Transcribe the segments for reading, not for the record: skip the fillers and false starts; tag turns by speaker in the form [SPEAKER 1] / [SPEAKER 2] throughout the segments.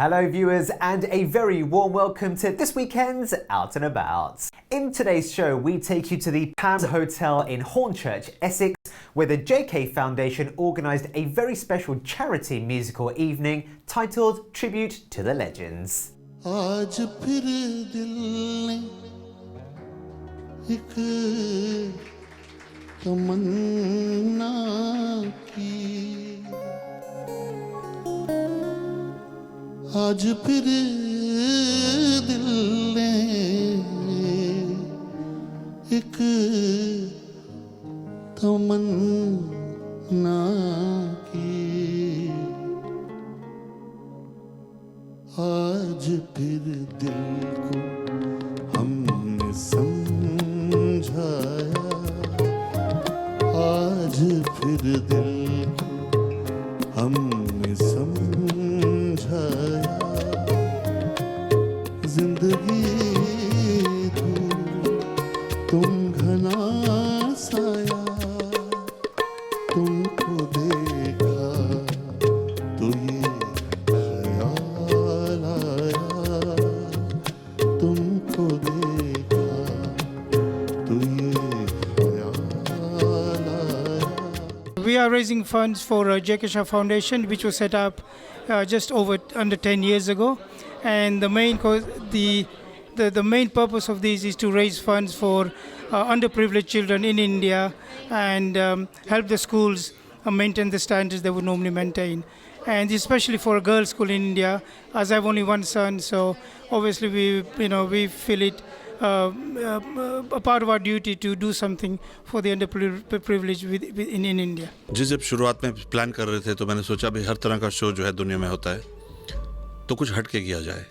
[SPEAKER 1] Hello viewers and a very warm welcome to this weekend's Out and About. In today's show we take you to the Palms Hotel in Hornchurch, Essex, where the JK Foundation organised a very special charity musical evening titled Tribute to the Legends.
[SPEAKER 2] आज फिर दिल ने एक तमन्ना की आज फिर दिल ने एक तमन्ना की आज फिर दिल को हमने समझाया आज फिर दिल को हमने समझाया जिंदगी तुम घना साया तुमको देखा तो ये तुमको देखा तो ये
[SPEAKER 3] We are raising funds for JK Shah Foundation, which was set up just under 10 years ago, and the main purpose of this is to raise funds for underprivileged children in India and help the schools maintain the standards they would normally maintain. And especially for a girls' school in India, as I have only one son, so obviously we feel it a part of our duty to do something for the underprivileged in India.
[SPEAKER 4] जब शुरुआत में plan कर रहे थे तो मैंने सोचा भी हर तरह का शो जो है दुनिया में होता है तो कुछ हट के किया जाए.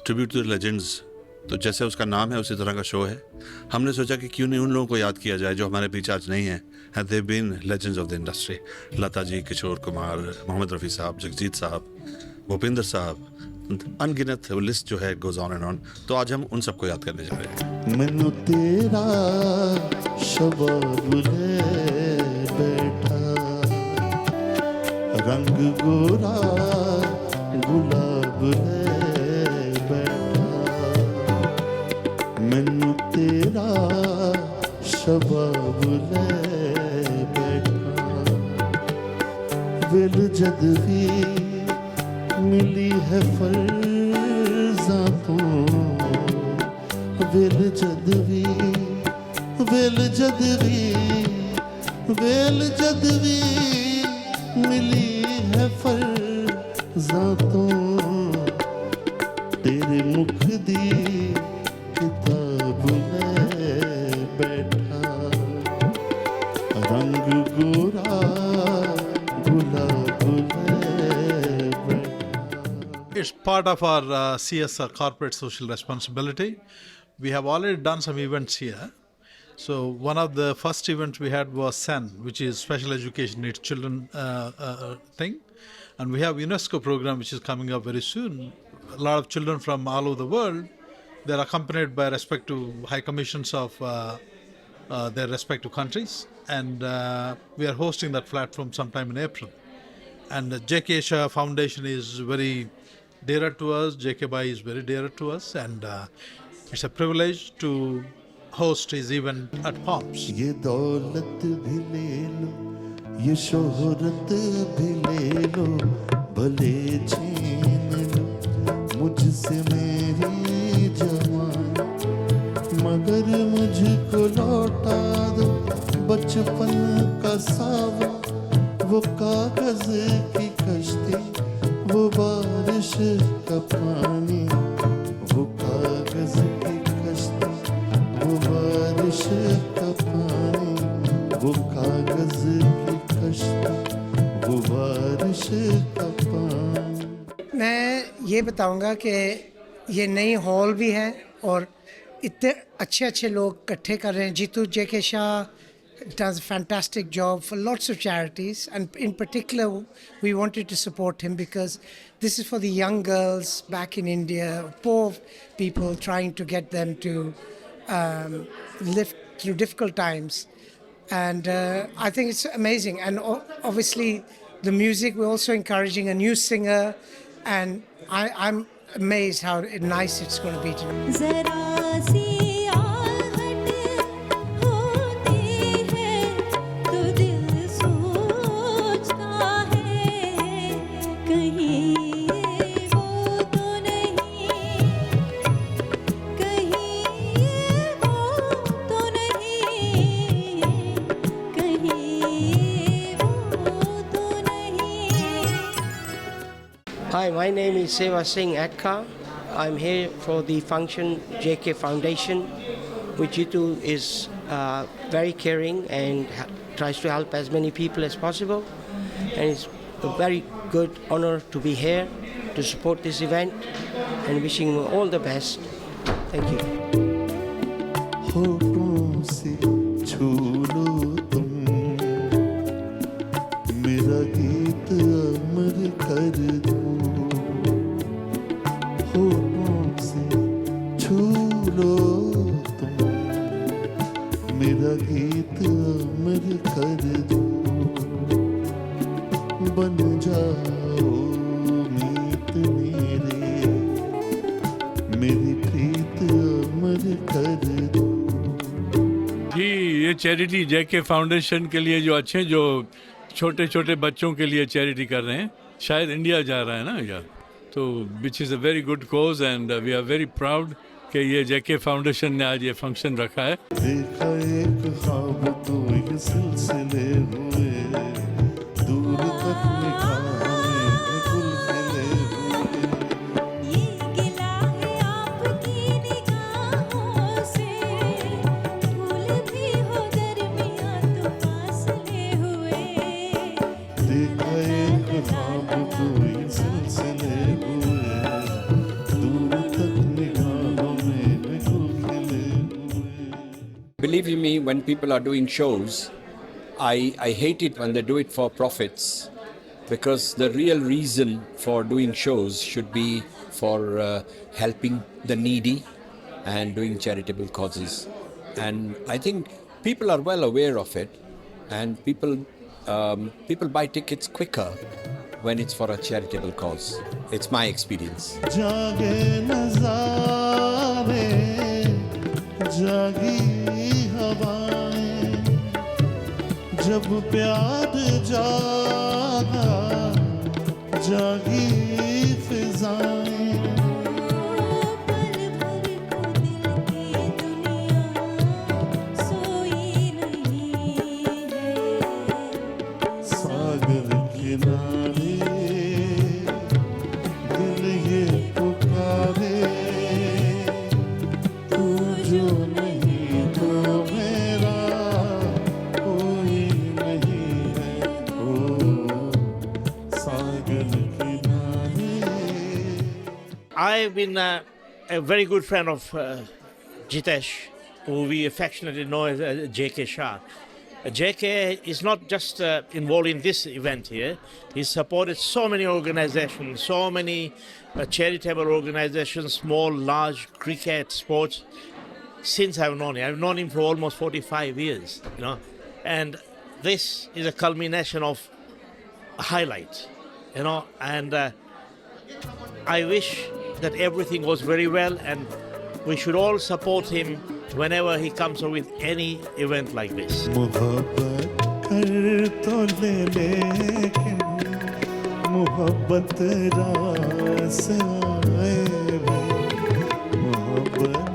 [SPEAKER 4] ट्रिब्यूट टू द लेजेंड्स, तो जैसे उसका नाम है उसी तरह का शो है. हमने सोचा कि क्यों नहीं उन लोगों को याद किया जाए जो हमारे बीच आज नहीं है. And they been legends of the industry. Lata ji, Kishore Kumar, Mohammad Rafi साहब, जगजीत साहब, भूपिंदर साहब, अनगिनत लिस्ट जो है गोज ऑन एंड ऑन. तो आज हम उन सबको याद करने जा रहे हैं.
[SPEAKER 2] मैनू तेरा शबाब ले बैठा रंग गोरा गुलाब ले बैठा मैनू तेरा शबाब ले बैठा विल जद भी मिली है फर्ज़ां तो वेल जद भी मिली है फर्ज़ां तो तेरे मुख दी किताब ले बैठा रंग गोरा गुलाब ले बैठा.
[SPEAKER 5] It's part of our CSR, corporate social responsibility. We have already done some events here. So one of the first events we had was SEN, which is Special Education Needs Children thing. And we have UNESCO program which is coming up very soon. A lot of children from all over the world, they're accompanied by respective high commissions of their respective countries. And we are hosting that platform sometime in April. And the JK Shah Foundation is very dear to us. JK Bhai is very dear to us. And it's a privilege to host his event at Palms.
[SPEAKER 2] ये दौलत भी ले लो ये शोहरत भी ले लो भले छीन लो मुझसे मेरी जवानी मगर मुझको लौटा दो बचपन का सावा वो कागज की कश्ती वो बारिश का पानी वो कागज की कश्ती वो बारिश का पानी वो कागज की कश्ती वो बारिश का पानी.
[SPEAKER 6] मैं ये बताऊंगा कि ये नई हॉल भी है और इतने अच्छे लोग इकट्ठे कर रहे हैं. Jitu JK Shah does a fantastic job for lots of charities, and in particular we wanted to support him because this is for the young girls back in India, poor people, trying to get them to live through difficult times. And I think it's amazing. And obviously the music, we're also encouraging a new singer and I'm amazed how nice it's going to be tonight.
[SPEAKER 7] जरा सी आहट होती है तो दिल सोचता है कहीं ये वो तो नहीं कहीं ये वो तो नहीं कहीं ये वो तो नहीं.
[SPEAKER 8] Hi, my name is Seva Singh Akka. I'm here for the function JK Foundation, which Jitu is very caring and tries to help as many people as possible. And it's a very good honor to be here to support this event and wishing you all the best. Thank you.
[SPEAKER 2] होठों से छू लो तुम मेरा गीत अमर कर दो होठों से छू लो तुम मेरा गीत अमर कर दो बन जाओ मीत मेरी प्रीत अमर कर दो.
[SPEAKER 9] जी ये चैरिटी जेके फाउंडेशन के लिए जो अच्छे जो छोटे छोटे बच्चों के लिए चैरिटी कर रहे हैं शायद इंडिया जा रहा है ना यार तो which is a very good cause and we are very proud कि ये जेके फाउंडेशन ने आज ये फंक्शन रखा है.
[SPEAKER 2] देखा एक ख्वाब तो ये सिलसिले हुए दूर तक निगाहें गुल खिले हुए
[SPEAKER 7] ये गिला है आपकी निगाहों से फूल भी हो दरमियां तो फासले हुए
[SPEAKER 2] देखा एक ख्वाब तो ये सिलसिले हुए दूर तक निगाहों में गुल खिले हुए.
[SPEAKER 10] Believe you me, when people are doing shows, I hate it when they do it for profits because the real reason for doing shows should be for helping the needy and doing charitable causes. And I think people are well aware of it and people buy tickets quicker when it's for a charitable cause. It's my experience.
[SPEAKER 2] जागे नज़ारे जागी हवाएं जब प्यार जागा जागी फिजाएं
[SPEAKER 7] पल भर को दिल की दुनिया सोई नहीं है
[SPEAKER 2] सागर किनारे दिल ये पुकारे तू जो नहीं तो मेरा कोई नहीं है ओ सागर किनारे.
[SPEAKER 11] I've been a very good friend of Jitesh, who we affectionately know as JK Shah. JK is not just involved in this event here. He's supported so many organizations, so many charitable organizations, small, large, cricket, sports, since I've known him. I've known him for almost 45 years, you know. And this is a culmination of a highlight, you know. And I wish that everything goes very well, and we should all support him whenever he comes up with any event like this.
[SPEAKER 2] मोहब्बत कर तो ले लेकिन मोहब्बत रास आए भी मोहब्बत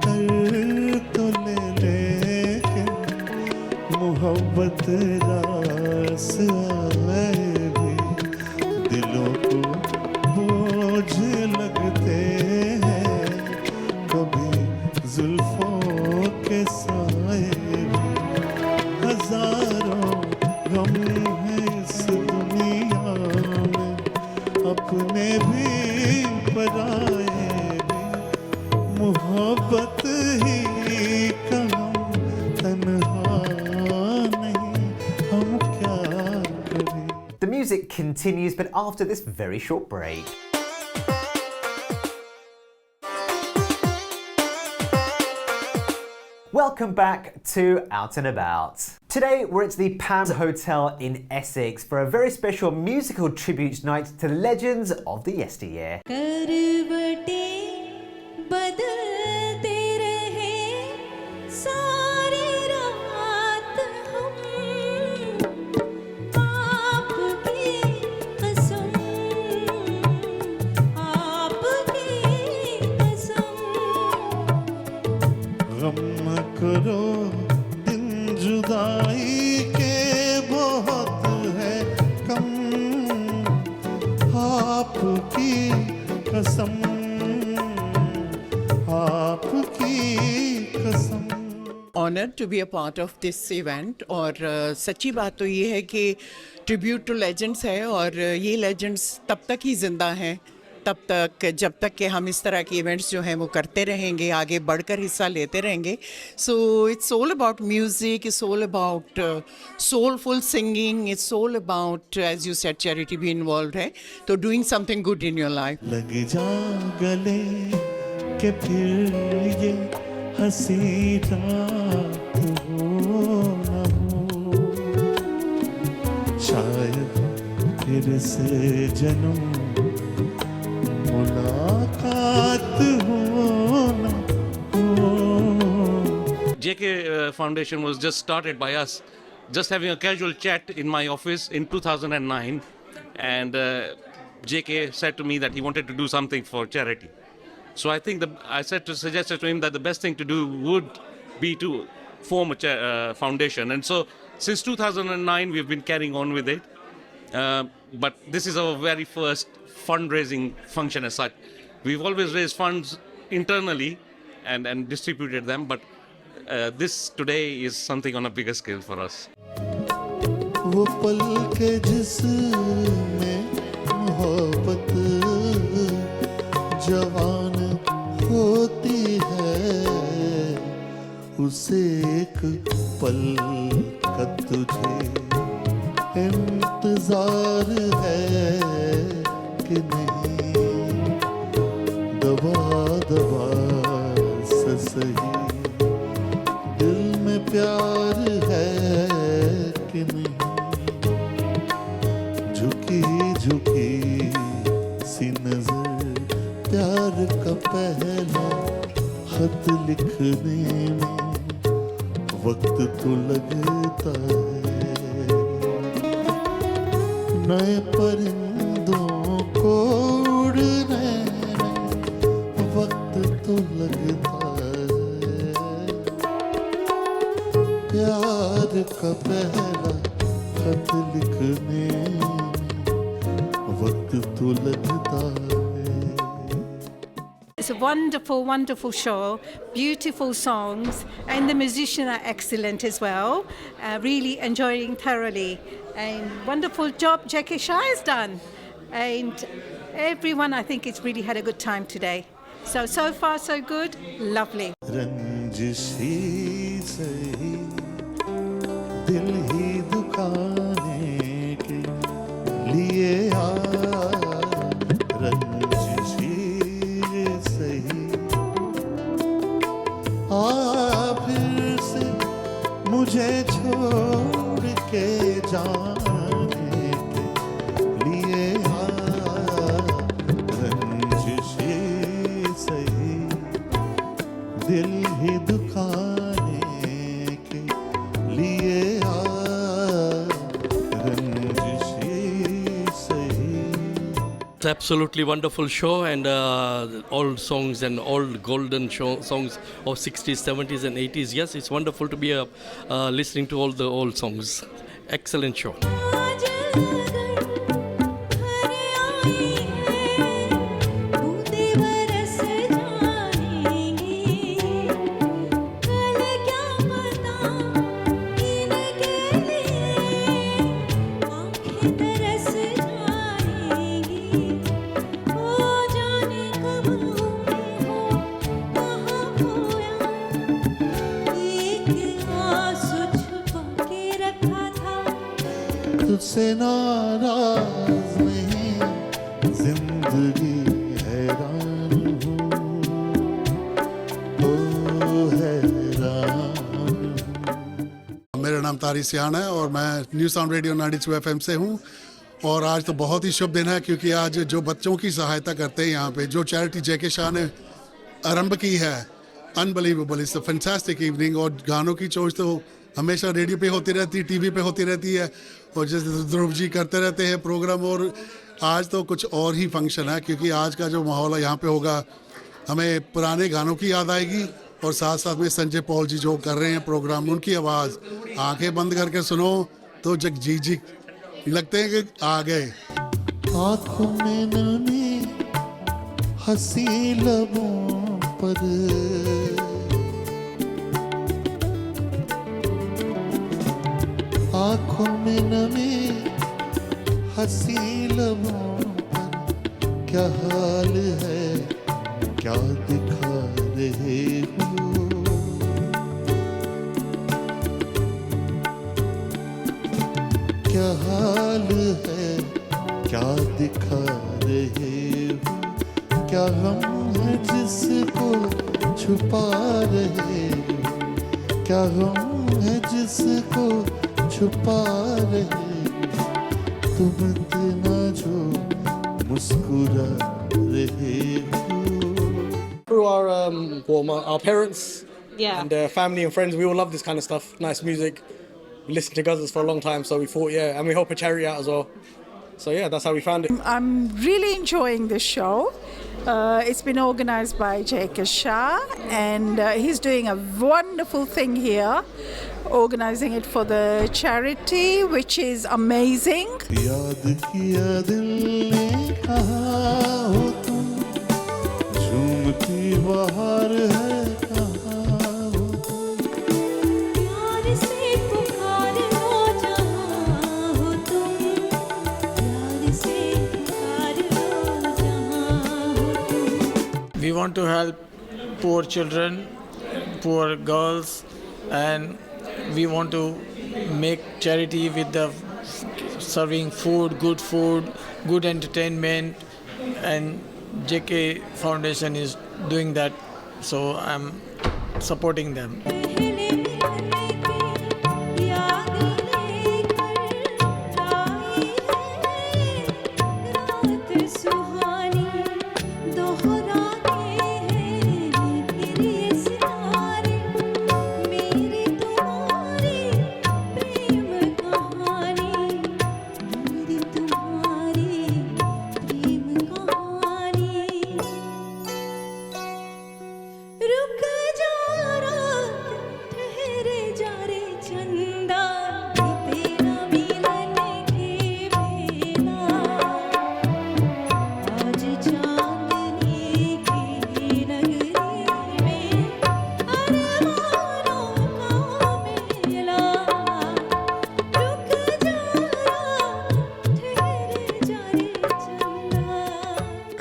[SPEAKER 2] कर तो ले लेकिन मोहब्बत रास आए भी दिलों को बोझ लगते हैं कभी जुल्फों के साए भी हजारों गम हैं इस दुनिया में अपने भी पराए भी मोहब्बत ही का हम तन्हा नहीं हम क्या करें.
[SPEAKER 1] The music continues, but after this very short break. Welcome back to Out and About. Today, we're at the Palms Hotel in Essex for a very special musical tribute night to the legends of the yesteryear.
[SPEAKER 7] करवटें बदलते रहे सारी रात हम आपकी कसम
[SPEAKER 2] गम करो दिन जुदाई के बहुत है कम आपकी कसम आपकी कसम
[SPEAKER 12] honour to be a part of this event और सच्ची बात तो ये है कि ट्रिब्यूट टू लेजेंड्स है और ये लेजेंड्स तब तक ही ज़िंदा हैं तब तक जब तक कि हम इस तरह के इवेंट्स जो हैं वो करते रहेंगे आगे बढ़कर हिस्सा लेते रहेंगे so it's all about music it's all about soulful singing it's all about as you said charity भी इन्वॉल्व है तो doing something good in your life
[SPEAKER 2] लग जा गले के फिर ये हंसी रात हो न हो शायद फिर से जन्म मुलाकात हो न हो
[SPEAKER 13] JK Foundation was just started by us, just having a casual chat in my office in 2009, and JK said to me that he wanted to do something for charity. So I think I suggested to him that the best thing to do would be to form a foundation, and so since 2009 we've been carrying on with it. But this is our very first fundraising function as such. We've always raised funds internally and distributed them, but this today is something on a bigger scale for us.
[SPEAKER 2] वो पल के जिसमें मोहब्बत जवान होती है उसे एक पल का तुझे इंतजार है कि नहीं दबा दबा से सही दिल में प्यार है कि नहीं झुकी झुकी सी नजर प्यार का पहला खत लिखने में वक्त तो लगता है नए परिंदों को उड़ने में वक्त तो लगता है प्यार का पहला खत लिखने में वक्त तो लगता है
[SPEAKER 14] It's a wonderful, wonderful show, beautiful songs, and the musicians are excellent as well. Really enjoying thoroughly. And wonderful job JK Shah has done. And everyone, I think, has really had a good time today. So far, so good. Lovely.
[SPEAKER 2] रंजिशी सही दिल ही दुखाने के लिए रंजिशी सही फिर से मुझे छोड़ के जाने के लिए रंजिशी सही दिल ही दुखाने के लिए रंजिशी सही
[SPEAKER 15] It's absolutely wonderful show and all songs and all golden songs of 60s, 70s and 80s. Yes, it's wonderful to be listening to all the old songs. Excellent show.
[SPEAKER 7] आज अगर घर आई है बूंदे बरस जाएंगी कल क्या पता इनके लिए आंखें तरस जाएंगी ओ जाने कब हो कहाँ खोया एक आंसू छुपा के रखा था
[SPEAKER 2] तुझसे नाराज नहीं जिंदगी हैरान हूँ ओ हैरान हूँ
[SPEAKER 16] मेरा नाम नाम तारी सियान है और मैं न्यू साउंड रेडियो 92 FM से हूँ। और आज तो बहुत ही शुभ दिन है क्योंकि आज जो बच्चों की सहायता करते हैं यहाँ पे जो चैरिटी जेके शाह ने आरंभ की है, unbelievable, it's a fantastic evening. और गानों की चोट तो हमेशा रेडियो पे होती रहती है, टीवी पे होती रहती है और जैसे ध्रुव जी करते रहते हैं प्रोग्राम। और आज तो कुछ और ही फंक्शन है क्योंकि आज का जो माहौल है यहाँ पे होगा, हमें पुराने गानों की याद आएगी और साथ साथ में संजय पॉल जी जो कर रहे हैं प्रोग्राम, उनकी आवाज़ आंखें बंद करके सुनो तो जगजीत जी लगते हैं कि आ गए।
[SPEAKER 2] आँखों में नमी हंसी लबों पर, आँखों में नमी हंसी लबों पर, क्या हाल है क्या दिखा रहे हो, क्या हाल है क्या दिखा रहे हो, क्या गम है जिसको छुपा रहे हो, क्या गम है जिसको छुपा रहे हो, तुम इतना जो मुस्कुरा रहे हो।
[SPEAKER 17] Through our parents and family and friends, we all love this kind of stuff, nice music. We listened to Guzzlers for a long time, so we thought, and we help a charity out as well. So that's how we found it.
[SPEAKER 12] I'm really enjoying this show. It's been organized by J.K. Shah, and he's doing a wonderful thing here, organizing it for the charity, which is amazing.
[SPEAKER 2] याद किया दिल ने कहा हो तुम, झूमती बहार है कहाँ हो तुम,
[SPEAKER 7] प्यार से पुकार लो जहाँ हो तुम, प्यार से पुकार लो जहाँ हो तुम।
[SPEAKER 18] We want to help poor children, poor girls, and we want to make charity with the serving food, good entertainment, and JK Foundation is doing that, so I'm supporting them.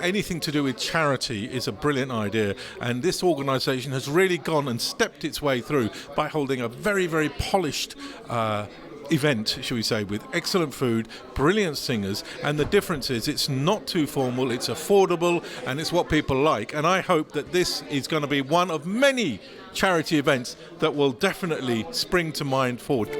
[SPEAKER 5] Anything to do with charity is a brilliant idea, and this organisation has really gone and stepped its way through by holding a very, very polished event, shall we say, with excellent food, brilliant singers, and the difference is it's not too formal, it's affordable, and it's what people like. And I hope that this is going to be one of many charity events that will definitely spring to mind forward.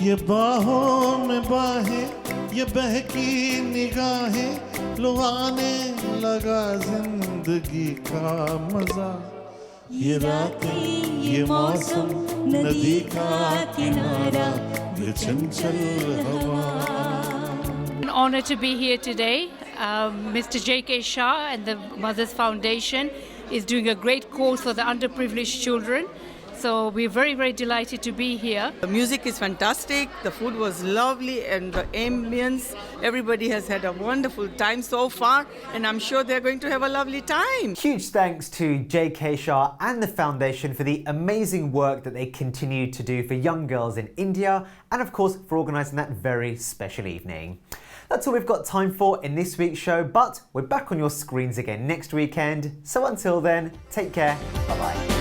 [SPEAKER 2] ये बाहों में बाहें, ये बहकी निगाहें, लो आने लगा जिंदगी का मजा, ये रातें ये मौसम नदी का किनारा, ये चंचल हवा।
[SPEAKER 19] An honor to be here today. Mr. J.K. Shah and the Mothers Foundation is doing a great cause for the underprivileged children. So we're very, very delighted to be here.
[SPEAKER 20] The music is fantastic, the food was lovely, and the ambience, everybody has had a wonderful time so far, and I'm sure they're going to have a lovely time.
[SPEAKER 1] Huge thanks to J.K. Shah and the foundation for the amazing work that they continue to do for young girls in India, and of course for organising that very special evening. That's all we've got time for in this week's show, but we're back on your screens again next weekend. So until then, take care, bye-bye.